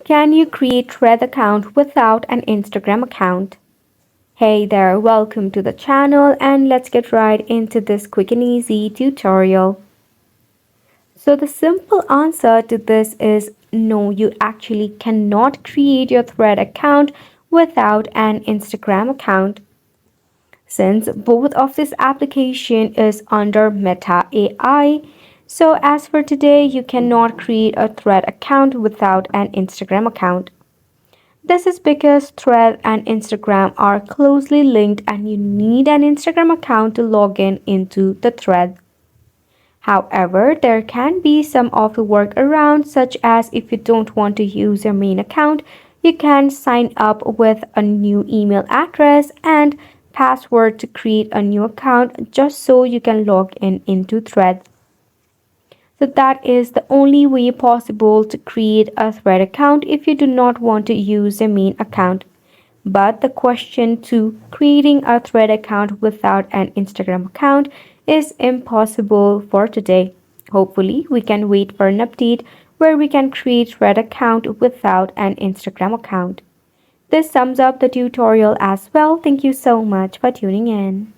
Can you create Thread account without an Instagram account? Hey there, welcome to the channel and let's get right into this quick and easy tutorial. So the simple answer to this is no, you actually cannot create your Thread account without an Instagram account. Since both of this application is under Meta AI, so as for today, you cannot create a Thread account without an Instagram account. This is because Thread and Instagram are closely linked and you need an Instagram account to log in into the Thread. However, there can be some of the workarounds, such as if you don't want to use your main account, you can sign up with a new email address and password to create a new account just so you can log in into Thread. So that is the only way possible to create a Thread account if you do not want to use your main account. But the question to creating a Thread account without an Instagram account is impossible for today. Hopefully, we can wait for an update where we can create Thread account without an Instagram account. This sums up the tutorial as well. Thank you so much for tuning in.